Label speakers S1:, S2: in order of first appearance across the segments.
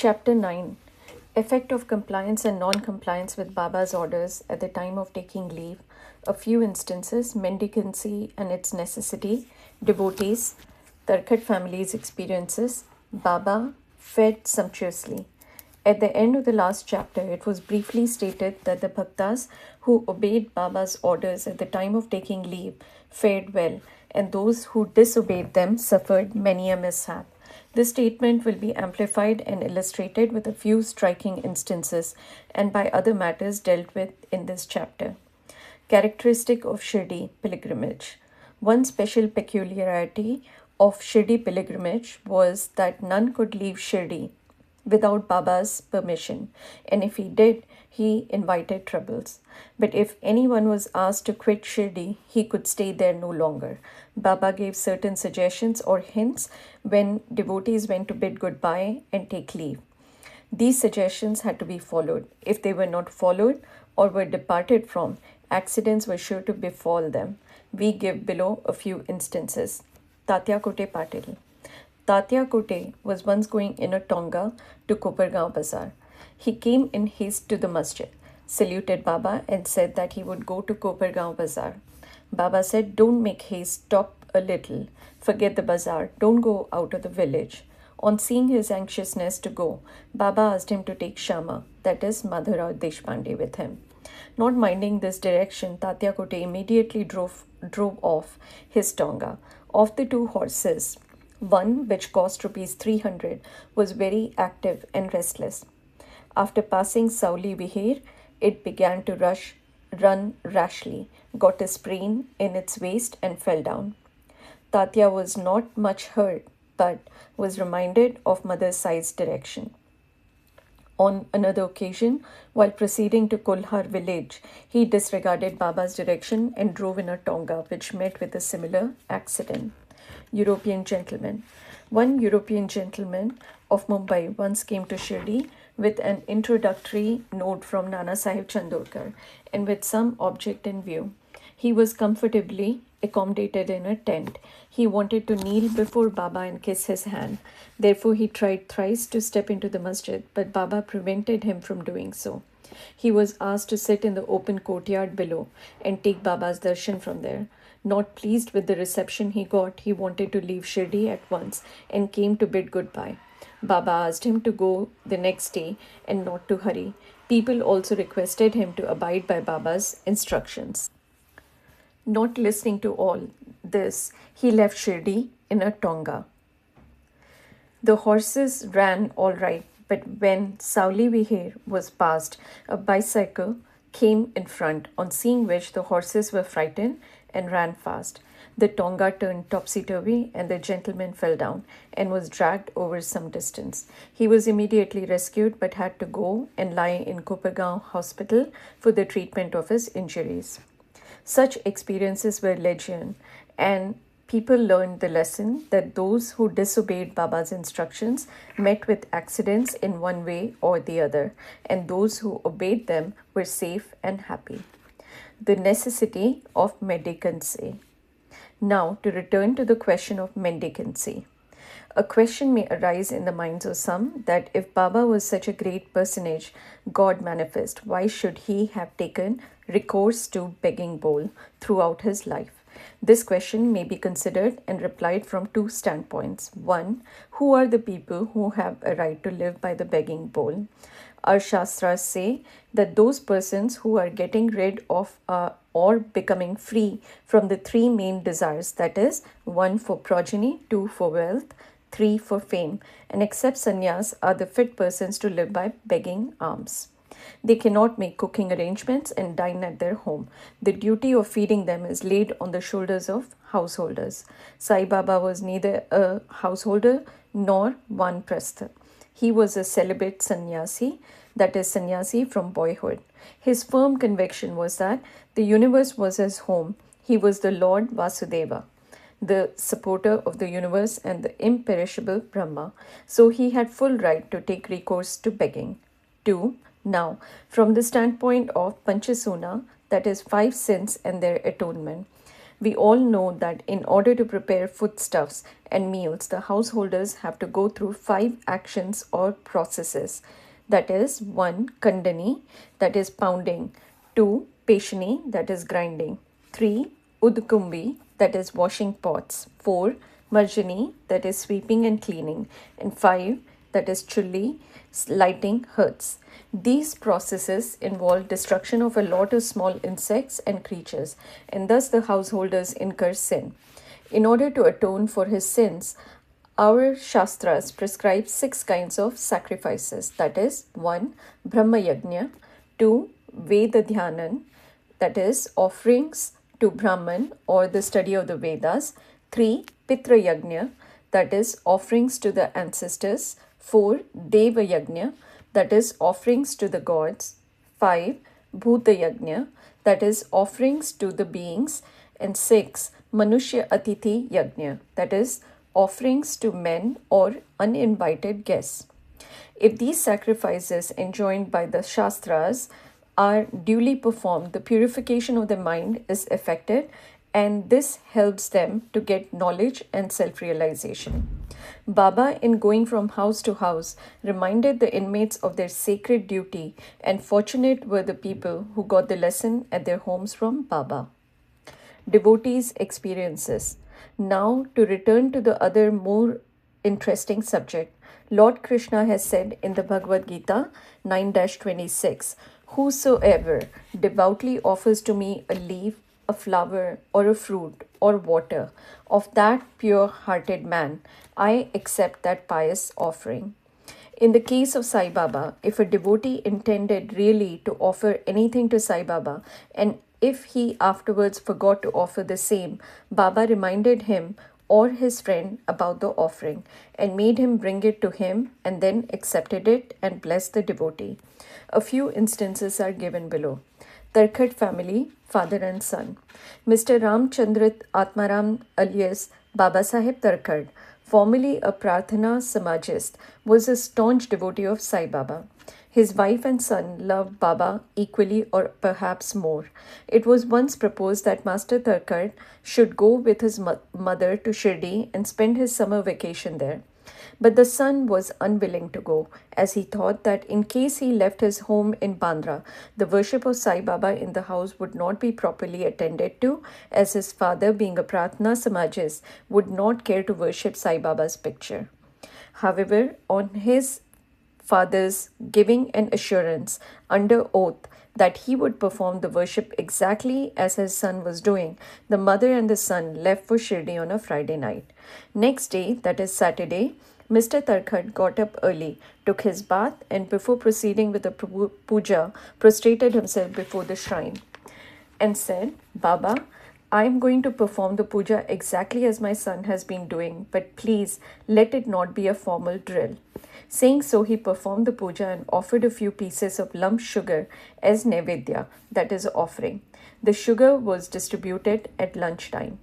S1: Chapter 9. Effect of compliance and non-compliance with Baba's orders at the time of taking leave. A few instances, mendicancy and its necessity, devotees, Tarkat family's experiences, Baba fed sumptuously. At the end of the last chapter, it was briefly stated that the bhaktas who obeyed Baba's orders at the time of taking leave fared well, and those who disobeyed them suffered many a mishap. This statement will be amplified and illustrated with a few striking instances and by other matters dealt with in this chapter. Characteristic of Shirdi pilgrimage. One special peculiarity of Shirdi pilgrimage was that none could leave Shirdi without Baba's permission, and if he did, he invited troubles. But if anyone was asked to quit Shirdi, he could stay there no longer. Baba gave certain suggestions or hints when devotees went to bid goodbye and take leave. These suggestions had to be followed. If they were not followed or were departed from, accidents were sure to befall them. We give below a few instances. Tatya Kote Patil. Tatya Kote was once going in a tonga to Kopargaon Bazaar. He came in haste to the masjid, saluted Baba and said that he would go to Kopargaon Bazaar. Baba said, "Don't make haste, stop a little. Forget the bazaar, don't go out of the village." On seeing his anxiousness to go, Baba asked him to take Shama, that is Madhurao Deshpande, with him. Not minding this direction, Tatya Kote immediately drove off his tonga. Of the two horses, one, which cost rupees 300, was very active and restless. After passing Sauli Vihir, it began to run rashly, got a sprain in its waist and fell down. Tatya was not much hurt, but was reminded of Mother Sai's direction. On another occasion, while proceeding to Kolhar village, he disregarded Baba's direction and drove in a tonga, which met with a similar accident. European gentleman. One European gentleman of Mumbai once came to Shirdi with an introductory note from Nana Sahib Chandorkar and with some object in view. He was comfortably accommodated in a tent. He wanted to kneel before Baba and kiss his hand. Therefore, he tried thrice to step into the masjid, but Baba prevented him from doing so. He was asked to sit in the open courtyard below and take Baba's darshan from there. Not pleased with the reception he got, he wanted to leave Shirdi at once and came to bid goodbye. Baba asked him to go the next day and not to hurry. People also requested him to abide by Baba's instructions. Not listening to all this, he left Shirdi in a tonga. The horses ran all right, but when Sauli Vihir was passed, a bicycle came in front, on seeing which the horses were frightened and ran fast. The tonga turned topsy-turvy and the gentleman fell down and was dragged over some distance. He was immediately rescued but had to go and lie in Kopargaon hospital for the treatment of his injuries. Such experiences were legion, and people learned the lesson that those who disobeyed Baba's instructions met with accidents in one way or the other, and those who obeyed them were safe and happy. The necessity of mendicancy. Now, to return to the question of mendicancy. A question may arise in the minds of some that if Baba was such a great personage, God manifest, why should he have taken recourse to begging bowl throughout his life? This question may be considered and replied from two standpoints. One, who are the people who have a right to live by the begging bowl? Our Shastras say that those persons who are getting rid of or becoming free from the three main desires, that is, 1 for progeny, 2 for wealth, 3 for fame, and accept sannyas, are the fit persons to live by begging alms. They cannot make cooking arrangements and dine at their home. The duty of feeding them is laid on the shoulders of householders. Sai Baba was neither a householder nor vanprastha. He was a celibate sannyasi, that is, sannyasi from boyhood. His firm conviction was that the universe was his home. He was the Lord Vasudeva, the supporter of the universe and the imperishable Brahma. So he had full right to take recourse to begging. 2. Now, from the standpoint of Panchasuna, that is 5 sins and their atonement, We all know that in order to prepare foodstuffs and meals, the householders have to go through 5 actions or processes. That is 1. Kandani, that is pounding. 2. Peshani, that is grinding. 3. Udkumbi, that is washing pots. 4. Marjani, that is sweeping and cleaning. And 5. That is chulli, lighting hearths. These processes involve destruction of a lot of small insects and creatures, and thus the householders incur sin. In order to atone for his sins, our Shastras prescribe 6 kinds of sacrifices, that is 1. Brahma Yajna, 2. Veda Dhyanan, that is offerings to Brahman or the study of the Vedas. 3. Pitra Yajna, that is offerings to the ancestors. 4. Deva Yajna, that is offerings to the gods. 5. Bhuta Yajna, that is offerings to the beings. And 6. Manushya Atithi Yajna, that is offerings to men or uninvited guests. If these sacrifices enjoined by the Shastras are duly performed, the purification of the mind is effected, and this helps them to get knowledge and self-realization. Baba, in going from house to house, reminded the inmates of their sacred duty, and fortunate were the people who got the lesson at their homes from Baba. Devotees' experiences. Now, to return to the other more interesting subject, Lord Krishna has said in the Bhagavad Gita 9-26, "Whosoever devoutly offers to me a leaf, a flower, or a fruit, or water, of that pure-hearted man, I accept that pious offering." In the case of Sai Baba, if a devotee intended really to offer anything to Sai Baba, and if he afterwards forgot to offer the same, Baba reminded him or his friend about the offering and made him bring it to him and then accepted it and blessed the devotee. A few instances are given below. Tarkhat family, father and son. Mr. Ramchandrat Atmaram alias Baba Saheb Tarkhat, formerly a Prarthana Samajist, was a staunch devotee of Sai Baba. His wife and son loved Baba equally or perhaps more. It was once proposed that Master Tarkhat should go with his mother to Shirdi and spend his summer vacation there. But the son was unwilling to go, as he thought that in case he left his home in Bandra, the worship of Sai Baba in the house would not be properly attended to, as his father, being a Prarthana Samajist, would not care to worship Sai Baba's picture. However, on his father's giving an assurance under oath that he would perform the worship exactly as his son was doing, the mother and the son left for Shirdi on a Friday night. Next day, that is Saturday, Mr. Tarkhat got up early, took his bath, and before proceeding with the puja, prostrated himself before the shrine and said, "Baba, I am going to perform the puja exactly as my son has been doing, but please let it not be a formal drill." Saying so, he performed the puja and offered a few pieces of lump sugar as nevedya, that is offering. The sugar was distributed at lunchtime.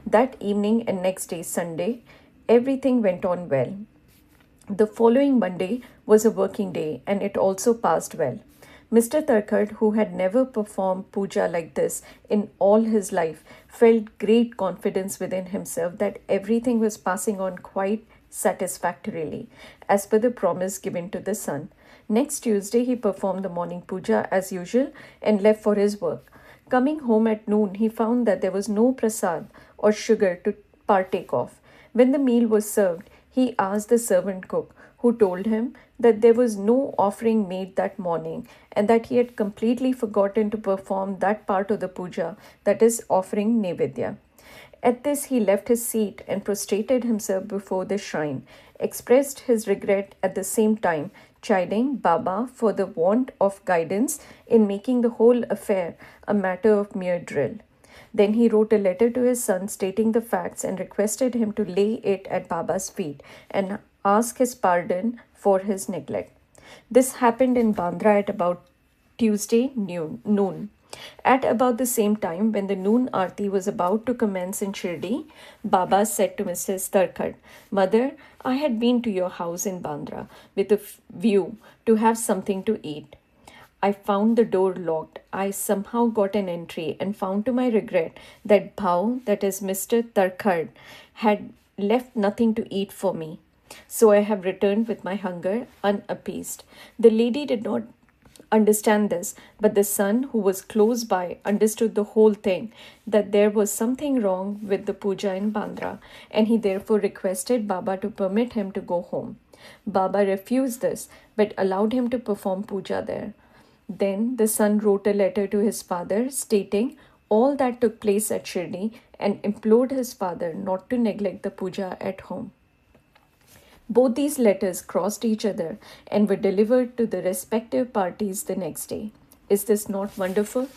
S1: That evening and next day, Sunday, everything went on well. The following Monday was a working day, and it also passed well. Mr. Tarkhat, who had never performed puja like this in all his life, felt great confidence within himself that everything was passing on quite satisfactorily, as per the promise given to the son. Next Tuesday, he performed the morning puja as usual and left for his work. Coming home at noon, he found that there was no prasad or sugar to partake of. When the meal was served, he asked the servant cook, who told him that there was no offering made that morning and that he had completely forgotten to perform that part of the puja, that is offering nevedya. At this, he left his seat and prostrated himself before the shrine, expressed his regret at the same time, chiding Baba for the want of guidance in making the whole affair a matter of mere drill. Then he wrote a letter to his son stating the facts and requested him to lay it at Baba's feet and ask his pardon for his neglect. This happened in Bandra at about Tuesday noon. At about the same time, when the noon aarti was about to commence in Shirdi, Baba said to Mrs. Tarkhat, "Mother, I had been to your house in Bandra with a view to have something to eat. I found the door locked I somehow got an entry and found to my regret that Bhau, that is Mr. Tarkhad, had left nothing to eat for me. So I have returned with my hunger unappeased. The lady did not understand this, but the son, who was close by, understood the whole thing, that there was something wrong with the puja in Bandra, and he therefore requested Baba to permit him to go home. Baba refused this, but allowed him to perform puja there. Then the son wrote a letter to his father stating all that took place at Shirdi and implored his father not to neglect the puja at home. Both these letters crossed each other and were delivered to the respective parties the next day. Is this not wonderful?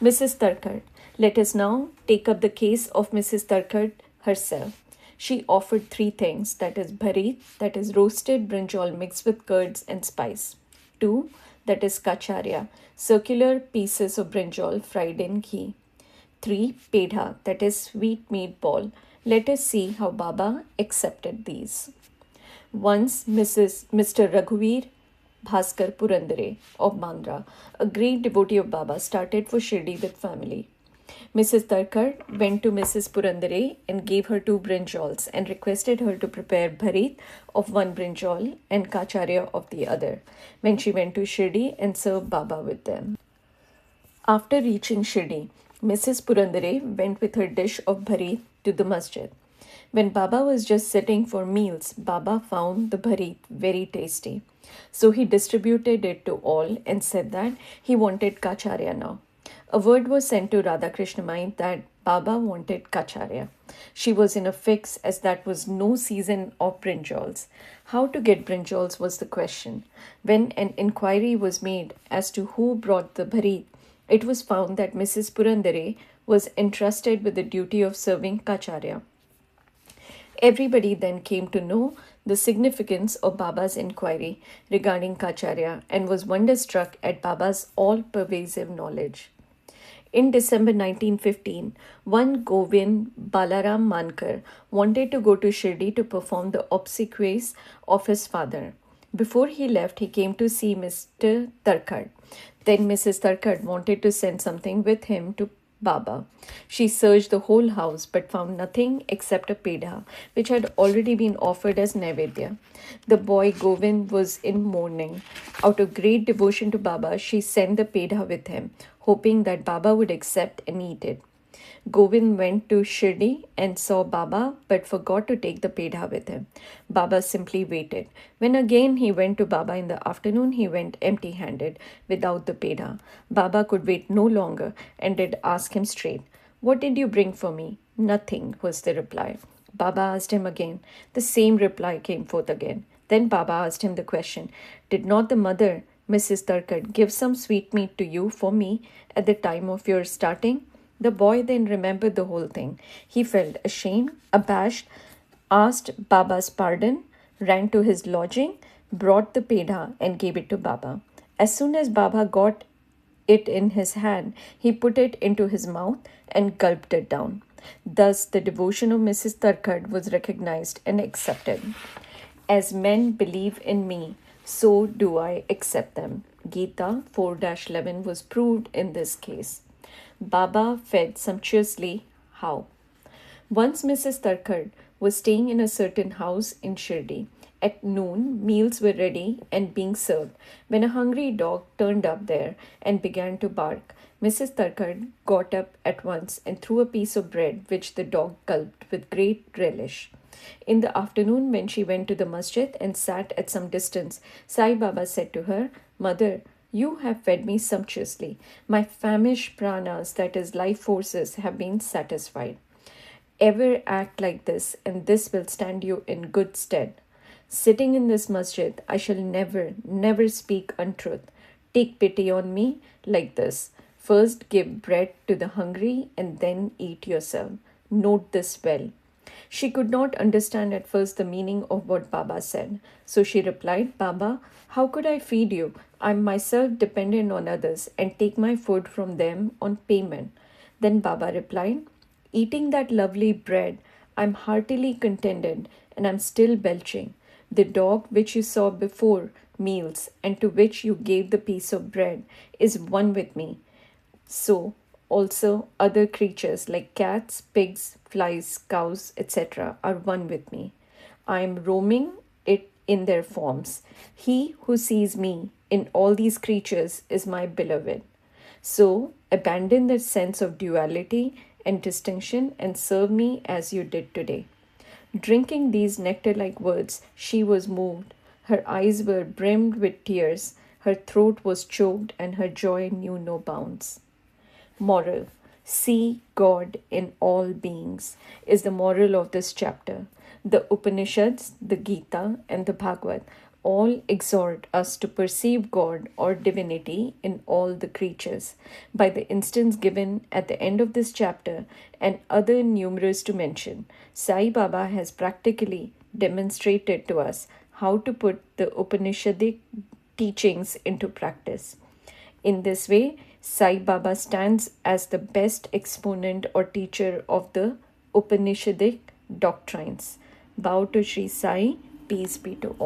S1: Mrs. Tarkard. Let us now take up the case of Mrs. Tarkard herself. She offered three things, that is bharit, that is roasted brinjal mixed with curds and spice. Two, that is kacharya, circular pieces of brinjal fried in ghee. Three, pedha, that is sweet meat ball. Let us see how Baba accepted these. Once Mr. Raghuveer Bhaskar Purandare of Bandra, a great devotee of Baba, started for Shirdi with family. Mrs. Tarkar went to Mrs. Purandare and gave her 2 brinjals and requested her to prepare bharit of one brinjal and kacharya of the other when she went to Shirdi and served Baba with them. After reaching Shirdi, Mrs. Purandare went with her dish of bharit to the masjid. When Baba was just sitting for meals, Baba found the bharit very tasty. So he distributed it to all and said that he wanted kacharya now. A word was sent to Radhakrishna Mai that Baba wanted kacharya. She was in a fix as that was no season of brinjals. How to get brinjals was the question. When an inquiry was made as to who brought the bharit, it was found that Mrs. Purandare was entrusted with the duty of serving kacharya. Everybody then came to know the significance of Baba's inquiry regarding kacharya and was wonderstruck at Baba's all-pervasive knowledge. In December 1915, one Govind Balaram Mankar wanted to go to Shirdi to perform the obsequies of his father. Before he left, he came to see Mr. Tarkad. Then Mrs. Tarkad wanted to send something with him to Baba. She searched the whole house but found nothing except a pedha, which had already been offered as naivedya. The boy Govind was in mourning. Out of great devotion to Baba, she sent the pedha with him, hoping that Baba would accept and eat it. Govind went to Shirdi and saw Baba but forgot to take the pedha with him. Baba simply waited. When again he went to Baba in the afternoon, he went empty-handed without the pedha. Baba could wait no longer and did ask him straight, "What did you bring for me?" "Nothing," was the reply. Baba asked him again. The same reply came forth again. Then Baba asked him the question, "Did not the mother, Mrs. Tarkad, give some sweetmeat to you for me at the time of your starting?" The boy then remembered the whole thing. He felt ashamed, abashed, asked Baba's pardon, ran to his lodging, brought the pedha and gave it to Baba. As soon as Baba got it in his hand, he put it into his mouth and gulped it down. Thus the devotion of Mrs. Tarkad was recognized and accepted. As men believe in me, so do I accept them. Gita 4-11 was proved in this case. Baba fed sumptuously. How? Once Mrs. Tarkad was staying in a certain house in Shirdi. At noon, meals were ready and being served when a hungry dog turned up there and began to bark. Mrs. Tarkad got up at once and threw a piece of bread which the dog gulped with great relish. In the afternoon, when she went to the masjid and sat at some distance, Sai Baba said to her, "Mother, you have fed me sumptuously. My famished pranas, that is, life forces, have been satisfied. Ever act like this, and this will stand you in good stead. Sitting in this masjid, I shall never speak untruth. Take pity on me like this. First give bread to the hungry, and then eat yourself. Note this well." She could not understand at first the meaning of what Baba said. So she replied, "Baba, how could I feed you? I am myself dependent on others and take my food from them on payment." Then Baba replied, "Eating that lovely bread, I am heartily contented and I am still belching. The dog which you saw before meals and to which you gave the piece of bread is one with me. So, also other creatures like cats, pigs, flies, cows, etc., are one with me. I am roaming it in their forms. He who sees me in all these creatures is my beloved. So, abandon the sense of duality and distinction and serve me as you did today. Drinking these nectar like words, she was moved. Her eyes were brimmed with tears, her throat was choked, and her joy knew no bounds. Moral: see God in all beings is the moral of this chapter. The Upanishads, the Gita, and the Bhagavad all exhort us to perceive God or divinity in all the creatures. By the instance given at the end of this chapter and other numerous to mention, Sai Baba has practically demonstrated to us how to put the Upanishadic teachings into practice. In this way, Sai Baba stands as the best exponent or teacher of the Upanishadic doctrines. Bow to Sri Sai, peace be to all.